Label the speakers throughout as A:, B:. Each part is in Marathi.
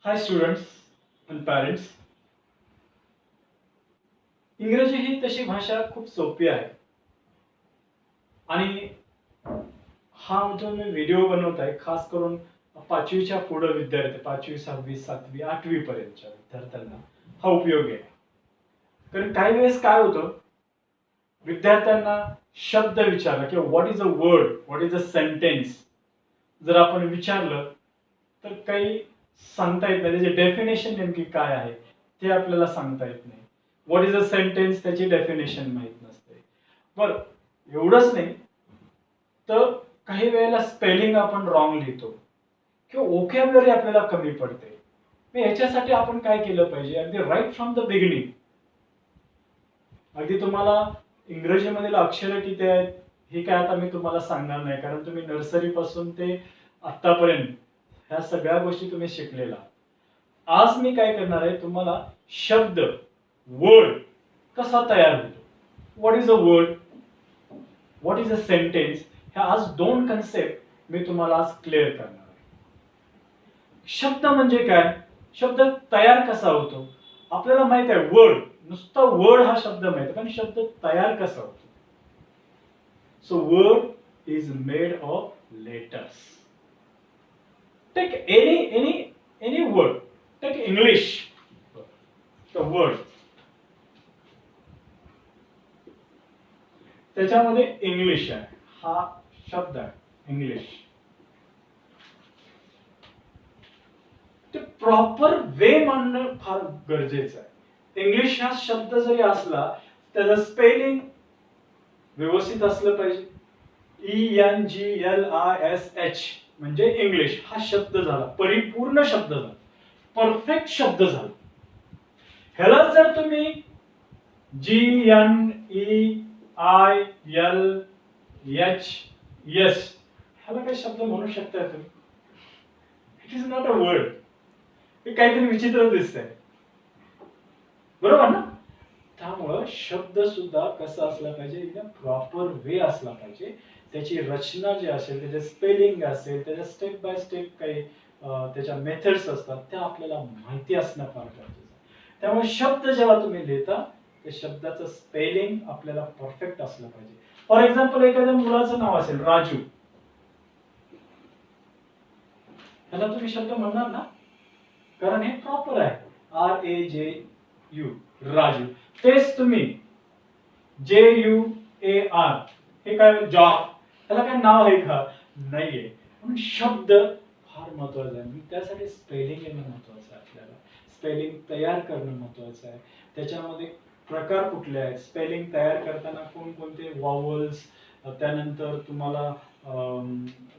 A: Hi students and parents. इंग्रजी ही तशी भाषा खूप सोपी आहे आणि हा जो मी व्हिडिओ बनवत आहे खास करून पाचवीच्या पुढे विद्यार्थी 5वी 6वी 7वी 8वी पर्यंतच्या विद्यार्थ्यांना हा उपयोगी आहे. कारण काही वेळेस काय होतं विद्यार्थ्यांना शब्द विचारला किंवा what is a word, what is a sentence जर आपण विचारलं तर काही सांगता येत नाही. त्याची डेफिनेशन नेमकी काय आहे ते आपल्याला सांगता येत नाही. व्हॉट इज अ सेंटेन्स त्याची डेफिनेशन माहित नसते. बरं, एवढंच नाही तर काही वेळेला स्पेलिंग आपण रॉंग लिहितो किंवा व्होकॅब्युलरी आपल्याला कमी पडते. मग याच्यासाठी आपण काय केलं पाहिजे? अगदी राईट फ्रॉम द बिगिनिंग अगदी तुम्हाला इंग्रजीमधील अक्षरं किती आहेत हे काय आता मी तुम्हाला सांगणार नाही, कारण तुम्ही नर्सरी पासून ते आतापर्यंत ह्या सगळ्या गोष्टी तुम्ही शिकलेला. आज मी काय करणार आहे तुम्हाला शब्द वर्ड कसा तयार होतो, what is a word, what is a sentence, ह्या आज दोन कन्सेप्ट मी तुम्हाला आज क्लिअर करणार आहे. शब्द म्हणजे काय, शब्द तयार कसा होतो आपल्याला माहित आहे. वर्ड नुसता वर्ड हा शब्द माहित, पण शब्द तयार कसा होतो. So word is made of letters. Take any word, take English. The word त्याच्यामध्ये इंग्लिश आहे, हा शब्द आहे इंग्लिश. ते प्रॉपर वे मांडणं फार गरजेचं आहे. इंग्लिश हा शब्द जरी असला त्याचं स्पेलिंग व्यवस्थित असलं पाहिजे. ENGLISH म्हणजे इंग्लिश हा शब्द झाला, परिपूर्ण शब्द झाला, परफेक्ट शब्द झाला. ह्याला जर तुम्ही GNEILHS ह्याला काही शब्द म्हणू शकता तुम्ही? It is not a word. हे काहीतरी विचित्र दिसतंय, बरोबर ना? त्यामुळं शब्द सुद्धा कसा असला पाहिजे, एकदम प्रॉपर वे असला पाहिजे. त्याची रचना जी असेल, त्याचे स्पेलिंग असेल, त्याच्या स्टेप बाय स्टेप काही त्याच्या मेथड्स असतात त्या आपल्याला माहिती असणं फार गरजेचं आहे. त्यामुळे शब्द जेव्हा तुम्ही लिहिता त्या शब्दाचं स्पेलिंग आपल्याला परफेक्ट असलं पाहिजे. फॉर एक्झाम्पल एखाद्या मुलाचं नाव असेल राजू, त्याला तुम्ही शब्द म्हणणार ना, कारण हे प्रॉपर आहे. RAJU राजू. तेच तुम्ही JUAR हे काय जॉब, त्याला काय नाव आहे का? नाहीये. म्हणून शब्द फार महत्वाचा आहे. त्यासाठी स्पेलिंग येणं महत्वाचं आहे. आपल्याला स्पेलिंग तयार करणं महत्वाचं आहे. त्याच्यामध्ये प्रकार कुठले आहेत, स्पेलिंग तयार करताना कोणकोणते वॉवल्स, त्यानंतर तुम्हाला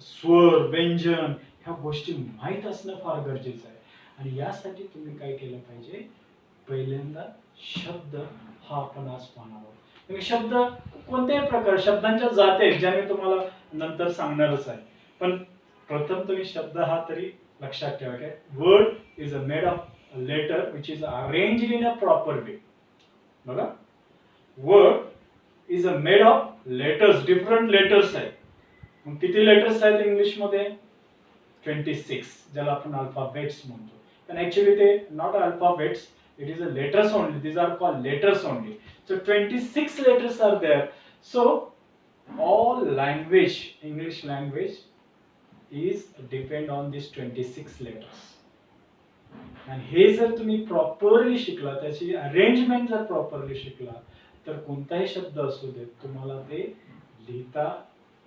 A: स्वर, व्यंजन ह्या गोष्टी माहीत असणं फार गरजेचं आहे. आणि यासाठी तुम्ही काय केलं पाहिजे, पहिल्यांदा शब्द हा आपण आज पाहणार आहोत. शब्द कोणत्याही प्रकार, शब्दांच्या जाती ज्या मी तुम्हाला नंतर सांगणारच आहे. पण प्रथम तुम्ही शब्द हा तरी लक्षात ठेवा की word is a made of letter which is arranged in a proper way. बघा, word is a made of letters, different letters आहेत. मग किती लेटर्स आहेत इंग्लिश मध्ये? 26, ज्याला आपण अल्फाबेट्स म्हणतो. पण ऍक्च्युअली ते not alphabets, it is a letters only. These are called letters only. So 26 letters are there. So all language, English language is depend on these 26 letters. आणि हे जर तुम्ही प्रॉपरली शिकला, त्याची अरेंजमेंट जर प्रॉपरली शिकला, तर कोणताही शब्द असू दे तुम्हाला ते लिहिता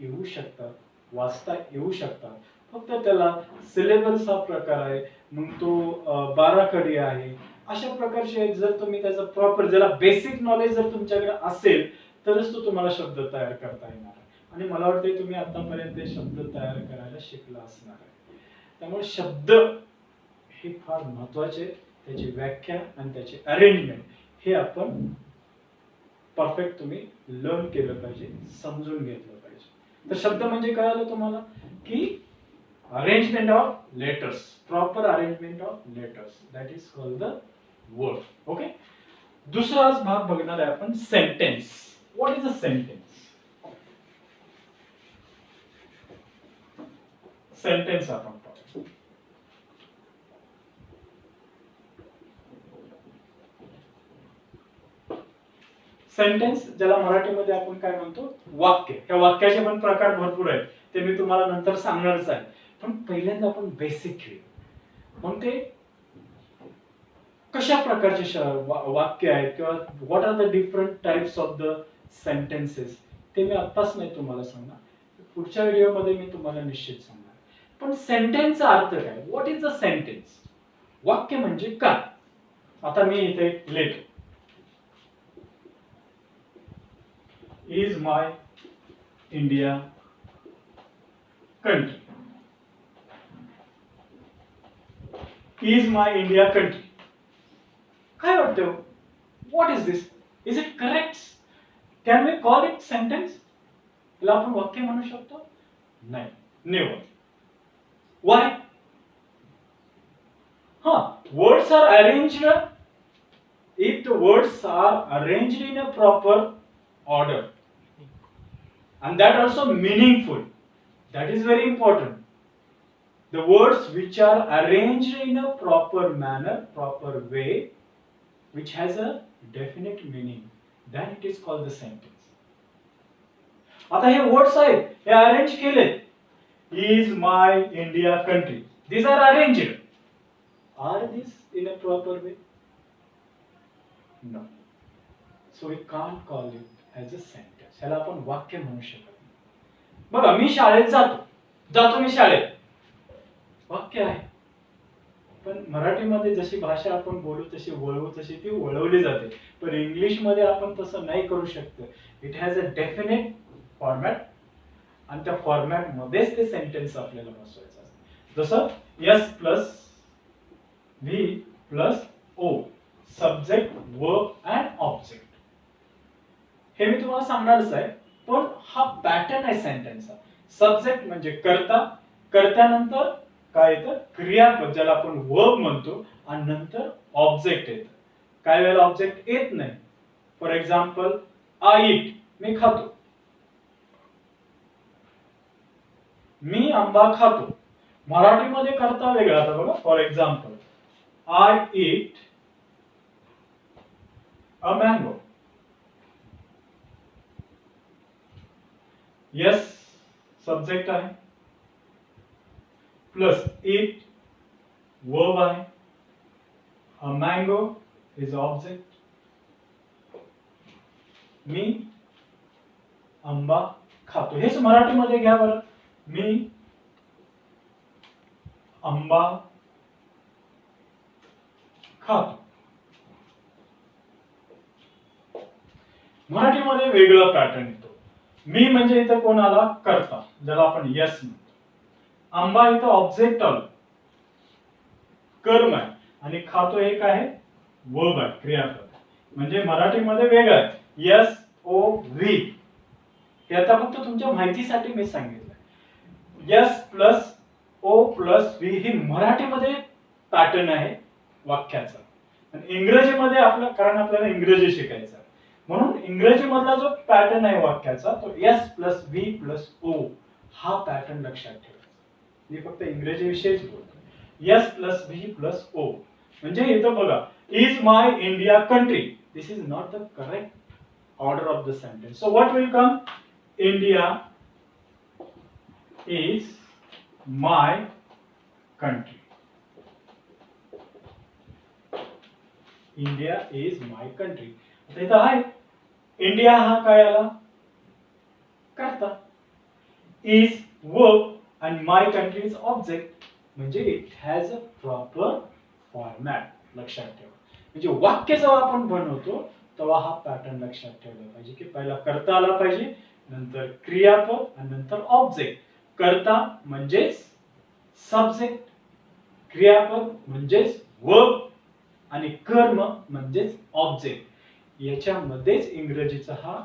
A: येऊ शकतात, वाचता येऊ शकतात. फक्त त्याला सिलेबस हा प्रकार आहे, मग तो 12 कडी आहे. अशा प्रकारचे जर तुम्ही त्याचं प्रॉपर, ज्याला बेसिक नॉलेज जर तुमच्याकडे असेल तरच तो तुम्हाला शब्द तयार करता येणार आहे. आणि मला वाटते तुम्ही आतापर्यंत ते शब्द तयार करायला शिकला असणार आहे. त्यामुळे शब्द हे फार महत्वाचे, त्याची व्याख्या आणि त्याची अरेंजमेंट हे आपण परफेक्ट तुम्ही लर्न केलं पाहिजे, समजून घेतलं पाहिजे. तर शब्द म्हणजे काय आलं तुम्हाला की arrangement of letters, proper arrangement of letters, that is called the word. Okay. दुसरा आज भाग बघणार आहे आपण sentence. What is a sentence? Sentence आपण पाहू. सेंटेन्स ज्याला मराठीमध्ये आपण काय म्हणतो वाक्य. या वाक्याचे पण प्रकार भरपूर आहेत, ते मी तुम्हाला नंतर सांगणारच आहे. पण पहिल्यांदा आपण बेसिक घेऊ. मग ते कशा प्रकारचे वाक्य आहेत किंवा what are the different types of the sentences ते मी आत्ताच नाही तुम्हाला सांगणार, पुढच्या व्हिडिओमध्ये मी तुम्हाला निश्चित सांगणार. पण सेंटेन्सचा अर्थ काय, व्हॉट इज द सेंटेन्स, वाक्य म्हणजे काय. आता मी इथे लिहितो, is my India country. Is my India country काय वाटतं, what is this, is it correct, can we call it sentence, याला आपण वाक्य म्हणू शकतो? नाही, never. Why? Words are arranged, if the words are arranged in a proper order and that also meaningful, that is very important. The words which are arranged in a proper manner, proper way, which has a definite meaning, then it is called the sentence. आता हे words आहेत, हे arrange केले. Is my India country, these are arranged. Are these in a proper way? No. So we can't call it as a sentence. ह्याला आपण वाक्य म्हणू शकत नाही. बघा, मी शाळेत जातो मी शाळेत, वाक्य आहे. पण मराठीमध्ये जशी भाषा आपण बोलू तशी वळवू तशी ती वळवली जाते. पण इंग्लिश मध्ये आपण तसं नाही करू शकत. It has a definite format आणि त्या फॉर्मॅट मध्येच ते सेंटेन्स आपल्याला बसवायचं असतं. जसं S plus V plus O, subject, verb and object. हे मी तुम्हाला सांगणारच आहे, पण हा पॅटर्न आहे सेंटेन्सचा. सब्जेक्ट म्हणजे कर्ता, कर्त्यानंतर काय येतं, क्रियापद ज्याला आपण वर्ब म्हणतो, आणि नंतर ऑब्जेक्ट येतं. काही वेळेला ऑब्जेक्ट येत नाही. फॉर एक्झाम्पल, आय ईट, मी खातो. मी आंबा खातो. मराठीमध्ये कर्ता वेगळा. आता बघा, for example, I eat a mango. Yes, subject आहे, प्लस eat verb आहे, a mango is object. मी आंबा खातो. हेच मराठीमध्ये घ्या बरं, मी आंबा खातो. मराठीमध्ये वेगळा पॅटर्न येतो. मी म्हणजे इथं कोण आला, कर्ता, ज्याला आपण यस म्हणतो. आंबा इथं ऑब्जेक्ट आलं, कर्म आहे, आणि खातो हे काय आहे, वर्ब आहे, क्रियापद. म्हणजे मराठीमध्ये वेगळं आहे, यस ओ व्ही. हे आता फक्त तुमच्या माहितीसाठी मी सांगितलं. S plus O plus V ही मराठीमध्ये पॅटर्न आहे वाक्याचा. आणि इंग्रजीमध्ये आपलं, कारण आपल्याला इंग्रजी शिकायचं म्हणून इंग्रजी मधला जो पॅटर्न आहे वाक्याचा तो S plus V plus O हा पॅटर्न लक्षात ठेवायचा. मी फक्त इंग्रजी विषयीच बोलतो. S plus V plus O म्हणजे इथं बघा, is my India country, this is not the correct order of the sentence. So what will come, India is my country. India is my country. आता इथं आहे इंडिया, हा काय आला, कर्ता. इज वर्ब आणि माय कंट्री इज ऑब्जेक्ट. म्हणजे it has a proper format. लक्षात ठेवा. म्हणजे वाक्य जेव्हा आपण बनवतो तेव्हा हा पॅटर्न लक्षात ठेवला पाहिजे की पहिला कर्ता आला पाहिजे, नंतर क्रियापद आणि नंतर ऑब्जेक्ट. कर्ता म्हणजेच सब्जेक्ट, क्रियापद म्हणजेच वर्ब आणि कर्म म्हणजेच ऑब्जेक्ट. याच्यामध्येच इंग्रजीचा हा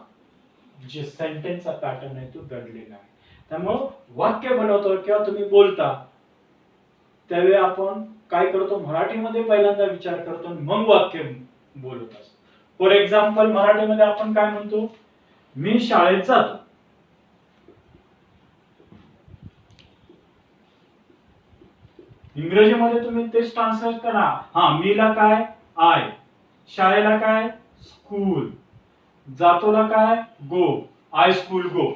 A: जे सेंटेन्सचा पॅटर्न आहे तो दडलेला आहे. त्यामुळे वाक्य बनवतो किंवा तुम्ही बोलता त्यावेळी आपण काय करतो, मराठीमध्ये पहिल्यांदा विचार करतो मग वाक्य बोलत असतो. फॉर एक्झाम्पल, मराठीमध्ये आपण काय म्हणतो, मी शाळेत जातो. इंग्रजीमध्ये तुम्ही तेच ट्रान्सलेट करा. मीला काय, आय, शाळेला काय, स्कूल. जातोला काय गो, आय स्कूल गो.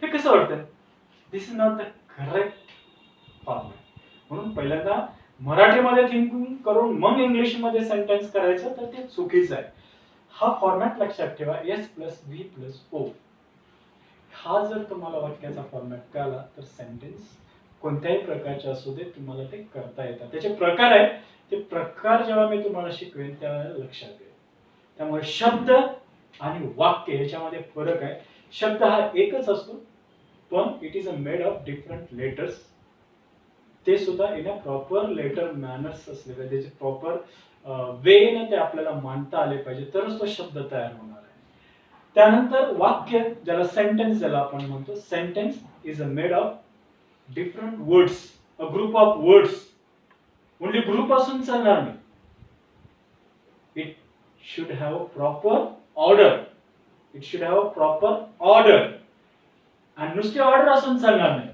A: हे कसं वाटतं? This is not the correct format. म्हणून पहिल्यांदा मराठीमध्ये थिंकिंग करून मग इंग्लिशमध्ये सेंटेन्स करायचं तर ते चुकीचं आहे. हा फॉर्मॅट लक्षात ठेवा, S plus V plus O. हा जर तुम्हाला वाक्याचा फॉर्मॅट कळला तर सेंटेन्स कोणत्याही प्रकारचे असू दे तुम्हाला ते करता येतात. त्याचे प्रकार आहेत, ते प्रकार जेव्हा मी तुम्हाला शिकवेन त्यावेळेला लक्षात येईल. त्यामुळे शब्द आणि वाक्य याच्यामध्ये फरक आहे. शब्द हा एकच असतो, पण it is a made of different letters. ते सुद्धा in a proper letter manners असले पाहिजे, त्याचे प्रॉपर वेने ते आपल्याला मांडता आले पाहिजे, तरच तो शब्द तयार होणार आहे. त्यानंतर वाक्य, ज्याला सेंटेन्स ज्याला आपण म्हणतो, sentence is a made of different words, a group of words. Only group असून चालणार नाही. It should have a proper order. It should have a proper order. आणि नुसती ऑर्डर असून चालणार नाही,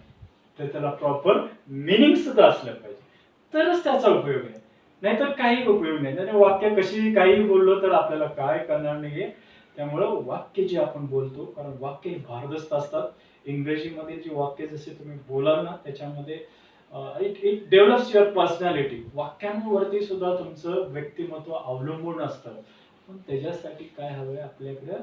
A: तर त्याला प्रॉपर मिनिंग सुद्धा असलं पाहिजे, तरच त्याचा उपयोग आहे. नाहीतर काही उपयोग नाही. त्याने वाक्य कशी काही बोललो तर आपल्याला काय करणार नाहीये. त्यामुळं वाक्य जे आपण बोलतो, कारण वाक्य भारदस्त असतात. इंग्रजीमध्ये जी वाक्य जसे तुम्ही बोलाल ना, त्याच्यामध्ये इट डेव्हलप्स युअर पर्सनॅलिटी. वाक्यांवरती सुद्धा तुमचं व्यक्तिमत्व अवलंबून असतं. पण त्याच्यासाठी काय हवंय, आपल्याकडे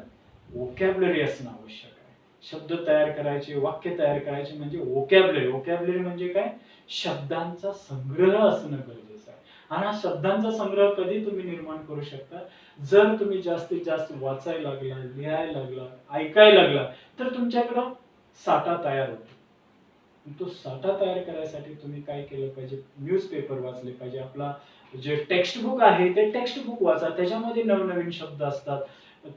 A: वोकॅब्युलरी असणं आवश्यक आहे. शब्द तयार करायचे, वाक्य तयार करायचे म्हणजे वोकॅब्युलरी. वोकॅब्युलरी म्हणजे काय? शब्दांचा संग्रह असणं गरजेचं आहे. आणि हा शब्दांचा संग्रह कधी तुम्ही निर्माण करू शकता, जर तुम्ही जास्तीत जास्त वाचायला लागला, लिहायला लागला, ऐकायला लागला, तर तुमच्याकडं साठा तयार होतो. तो साठा तयार करायसाठी तुम्ही काय केलं पाहिजे? न्यूजपेपर वाचले पाहिजे. आपला जे टेक्स्ट बुक आहे ते टेक्स्ट बुक वाचा, त्याच्यामध्ये नवनवीन शब्द असतात.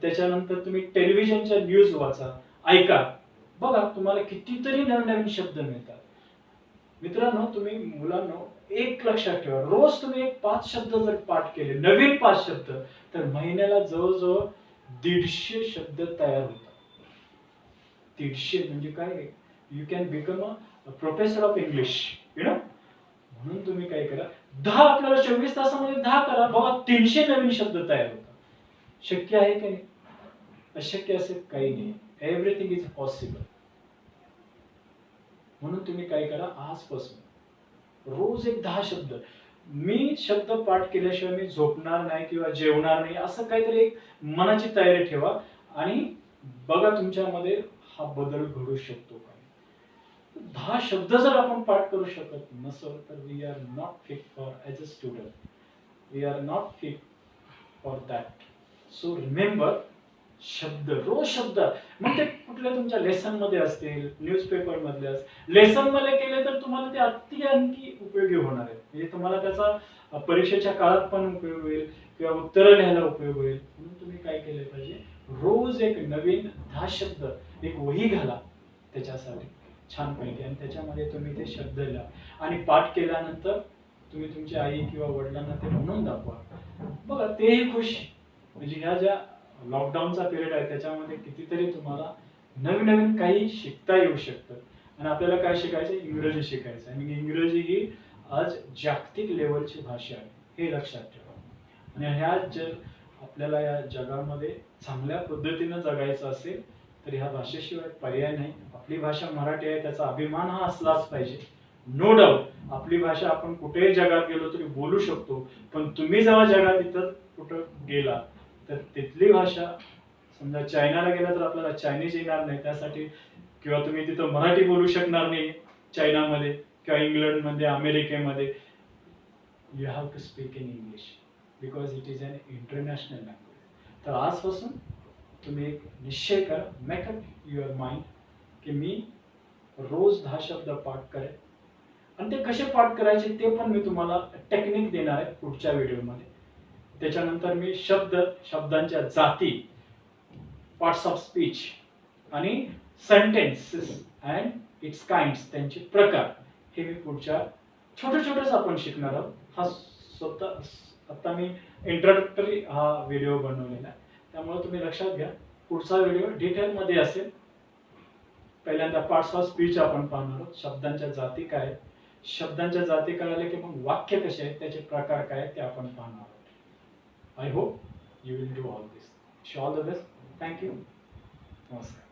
A: त्याच्यानंतर तुम्ही टेलिव्हिजनच्या न्यूज वाचा, ऐका, बघा तुम्हाला कितीतरी नवनवीन शब्द मिळतात. मित्रांनो, तुम्ही मुलांनो एक लक्षात ठेवा, रोज तुम्ही एक 5 शब्द जर पाठ केले, नवीन 5 शब्द, तर महिन्याला जवळजवळ 150 शब्द तयार होतात. 150 म्हणजे काय? You can become a professor of English, you know. म्हणून तुम्ही काय करा, 10 आपल्याला 24 तासामध्ये 10 करा, बघा 300 नवीन शब्द तयार होतात. शक्य आहे की नाही? अशक्य असे काही नाही. Everything is possible. म्हणून तुम्ही काय करा, आजपासून रोज एक 10 शब्द. मी शब्द पाठ केल्याशिवाय मी झोपणार नाही किंवा जेवणार नाही, असं काहीतरी एक मनाची तयारी ठेवा आणि बघा तुमच्यामध्ये हा बदल घडू शकतो का. 10 शब्द जर आपण पाठ करू शकत नसो तर we are not fit for as a student. We are not fit for that. So remember, शब्द, रोज शब्द. मग ते कुठल्या तुमच्या लेसन मध्ये असतील, न्यूजपेपर मधले असतील, लेसन मध्ये केले तर तुम्हाला ते अत्यंत उपयोगी होणार आहे. म्हणजे तुम्हाला त्याचा परीक्षेच्या काळात पण उपयोग होईल किंवा उत्तरं लिहायला उपयोग होईल. म्हणून तुम्ही काय केले पाहिजे, रोज एक नवीन 10 शब्द एक वही घाला त्याच्यासाठी छानपैकी, आणि त्याच्यामध्ये तुम्ही ते शब्द लिहा आणि पाठ केल्यानंतर तुम्ही तुमच्या आई किंवा वडिलांना ते म्हणून दाखवा. बघा तेही खुश. म्हणजे ह्या ज्या लॉकडाऊनचा पिरियड आहे त्याच्यामध्ये कितीतरी तुम्हाला नवीन नवीन काही शिकता येऊ शकतं. आणि आपल्याला काय शिकायचं? इंग्रजी शिकायचं. आणि इंग्रजी ही आज जागतिक लेवलची भाषा आहे, हे लक्षात ठेवा. आणि ह्या जर आपल्याला या जगामध्ये चांगल्या पद्धतीनं जगायचं असेल तर ह्या भाषेशिवाय पर्याय नाही. आपली भाषा मराठी आहे, त्याचा अभिमान हा असलाच पाहिजे. नो डाऊट आपली भाषा आपण कुठेही जगात गेलो तरी बोलू शकतो. पण तुम्ही जेव्हा जगात इथं कुठं गेला तर तिथली भाषा, समजा चायनाला गेला तर आपल्याला चायनीज येणार नाही त्यासाठी, किंवा तुम्ही तिथं मराठी बोलू शकणार नाही चायनामध्ये किंवा इंग्लंडमध्ये, अमेरिकेमध्ये. You have to speak in English because it is an international language. तर आजपासून तुम्ही एक निश्चय करा, मेक अप युअर माइंड, की मी रोज 10 शब्द पाठ करेन. आणि ते कसे पाठ करायचे ते पण मी तुम्हाला टेक्निक देणार आहे पुढच्या व्हिडिओमध्ये. त्याच्यानंतर मी शब्दांच्या जाती, पार्ट्स ऑफ स्पीच आणि सेंटेन्सेस अँड इट्स काइंड्स, त्यांचे प्रकार, हे मी पुढच्या छोटे छोटेच आपण शिकणार आहोत. हा स्वतः आता मी इंट्रोडक्टरी हा व्हिडिओ बनवलेला आहे, त्यामुळे तुम्ही लक्षात घ्या. पुढचा व्हिडिओ डिटेलमध्ये असेल. पहिल्यांदा पार्ट्स ऑफ स्पीच आपण पाहणार आहोत. शब्दांच्या जाती काय आहेत, शब्दांच्या जाती कळाले की मग वाक्य कसे आहेत, त्याचे प्रकार काय आहेत ते आपण पाहणार आहोत. I hope you will do all this. All the best. Thank you. नमस्कार.